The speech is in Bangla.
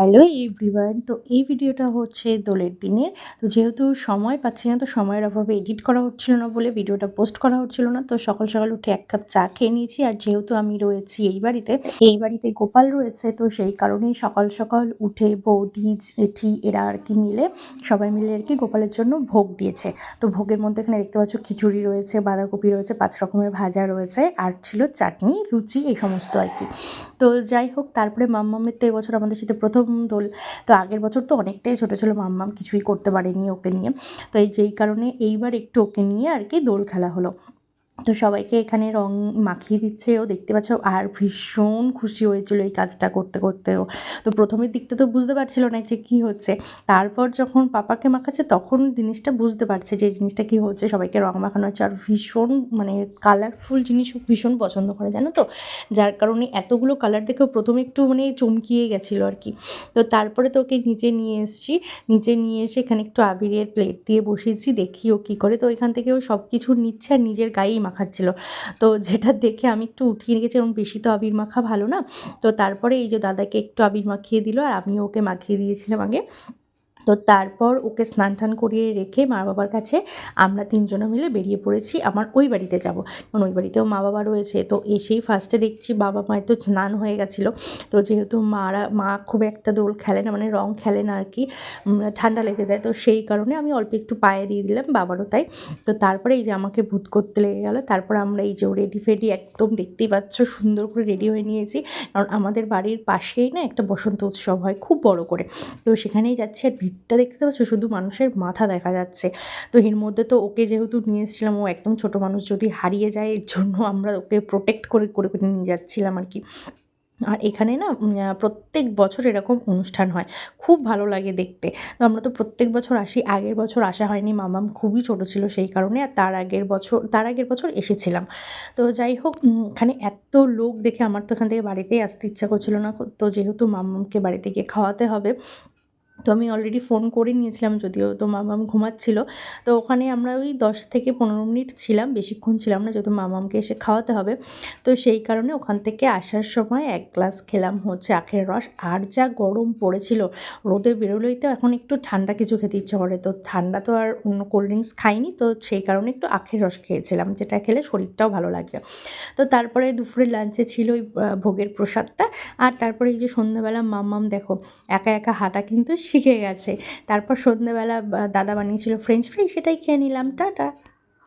হ্যালো এভরিওয়ান, তো এই ভিডিওটা হচ্ছে দোলের দিনের। তো যেহেতু সময় পাচ্ছি না, তো সময়ের অভাবে এডিট করা হচ্ছিল না বলে ভিডিওটা পোস্ট করা হচ্ছিল না। তো সকাল সকাল উঠে এক কাপ চা খেয়ে নিয়েছি। আর যেহেতু আমি রয়েছি এই বাড়িতে গোপাল রয়েছে, তো সেই কারণেই সকাল সকাল উঠে বৌদি জেঠি এরা আর কি মিলে সবাই মিলে আর কি গোপালের জন্য ভোগ দিয়েছে। তো ভোগের মধ্যে এখানে দেখতে পাচ্ছ খিচুড়ি রয়েছে, বাঁধাকপি রয়েছে, 5 রকমের ভাজা রয়েছে, আর ছিল চাটনি, লুচি, এই সমস্ত আর কি। তো যাই হোক, তারপরে মাম্মামের তো এবছর আমাদের সাথে প্রথম দোল। তো আগের বছর তো অনেকটাই ছোটো ছিল, মাম্মাম কিছুই করতে পারেনি ওকে নিয়ে। তো যেই কারণে এইবার একটু ওকে নিয়ে আর কি দোল খেলা হলো। তো সবাইকে এখানে রং মাখিয়ে দিচ্ছে, ও দেখতে পাচ্ছ, আর ভীষণ খুশি হয়েছিল এই কাজটা করতে করতেও। তো প্রথমের দিকটা তো বুঝতে পারছিল না যে কী হচ্ছে। তারপর যখন পাপাকে মাখাচ্ছে তখন জিনিসটা বুঝতে পারছে যে এই জিনিসটা কী হচ্ছে। সবাইকে রং মাখানো হচ্ছে, আর ভীষণ মানে কালারফুল জিনিস ও ভীষণ পছন্দ করে, জানো তো। যার কারণে এতগুলো কালার দেখেও প্রথমে একটু মানে চমকিয়ে গেছিলো আর কি। তো তারপরে তো ওকে নিচে নিয়ে এসেছি, নিচে নিয়ে এসে এখানে একটু আবিরের প্লেট দিয়ে বসিয়েছি, দেখি ও কী করে। তো এখান থেকে ও সব কিছু নিচ্ছে আর নিজের গায়েই মাখাচ্ছিল। তো যেটা দেখে আমি একটু উঠিয়ে রেখেছি, এবং বেশি তো আবির মাখা ভালো না। তো তারপরে এই যে দাদাকে একটু আবির মাখিয়ে দিল, আর আমিও ওকে মাখিয়ে দিয়েছিলাম আগে। তো তারপর ওকে স্নান টান করিয়ে রেখে মা বাবার কাছে আমরা 3 জনে মিলে বেরিয়ে পড়েছি আমার ওই বাড়িতে যাব। কারণ ওই বাড়িতেও মা বাবা রয়েছে। তো এসেই ফার্স্টে দেখছি বাবা মায়ের তো স্নান হয়ে গেছিলো। তো যেহেতু মা খুব একটা দোল খেলে না, মানে রং খেলে না আর কি, ঠান্ডা লেগে যায়। তো সেই কারণে আমি অল্প একটু পায়ে দিয়ে দিলাম, বাবারও তাই। তো তারপরে এই যে আমাকে ভূত করতে লেগে গেল। তারপর আমরা এই যে রেডি ফেডি একদম দেখতেই পাচ্ছ, সুন্দর করে রেডি হয়ে নিয়েছি। কারণ আমাদের বাড়ির পাশেই না একটা বসন্ত উৎসব হয় খুব বড় করে। তো সেখানেই যাচ্ছি, আর ভিড়টা দেখতে পাচ্ছ, শুধু মানুষের মাথা দেখা যাচ্ছে। তো এর মধ্যে তো ওকে যেহেতু নিয়ে এসেছিলাম, ও একদম ছোটো মানুষ, যদি হারিয়ে যায় এর জন্য আমরা ওকে প্রোটেক্ট করে করে করে নিয়ে যাচ্ছিলাম আর কি। আর এখানে না প্রত্যেক বছর এরকম অনুষ্ঠান হয়, খুব ভালো লাগে দেখতে। তো আমরা তো প্রত্যেক বছর আসি, আগের বছর আসা হয়নি, মামাম খুবই ছোটো ছিল সেই কারণে। আর তার আগের বছর এসেছিলাম। তো যাই হোক, এখানে এত লোক দেখে আমার তো এখান থেকে বাড়িতেই আসতে ইচ্ছা করছিল না। তো যেহেতু মাম্মামকে বাড়িতে গিয়ে খাওয়াতে হবে, তো আমি অলরেডি ফোন করে নিয়েছিলাম, যদিও তো মামাম ঘুমাচ্ছিল। তো ওখানে আমরা ওই 10 থেকে 15 মিনিট ছিলাম, বেশিক্ষণ ছিলাম না, যেহেতু মামামকে এসে খাওয়াতে হবে। তো সেই কারণে ওখান থেকে আসার সময় 1 গ্লাস খেলাম হচ্ছে আখের রস। আর যা গরম পড়েছিল, রোদে বেরোলেই তো এখন একটু ঠান্ডা কিছু খেতে ইচ্ছে করে। তো ঠান্ডা তো আর অন্য কোল্ড ড্রিঙ্কস খাইনি, তো সেই কারণে একটু আখের রস খেয়েছিলাম, যেটা খেলে শরীরটাও ভালো লাগবে। তো তারপরে দুপুরে লাঞ্চে ছিল ওই ভোগের প্রসাদটা। আর তারপরে এই যে সন্ধ্যাবেলা মাম্মাম দেখো একা একা হাঁটা কিন্তু শিখে গেছে। তারপর সন্ধ্যেবেলা দাদা বানিয়েছিল ফ্রেঞ্চ ফ্রাই, সেটাই খেয়ে নিলাম। টাটা।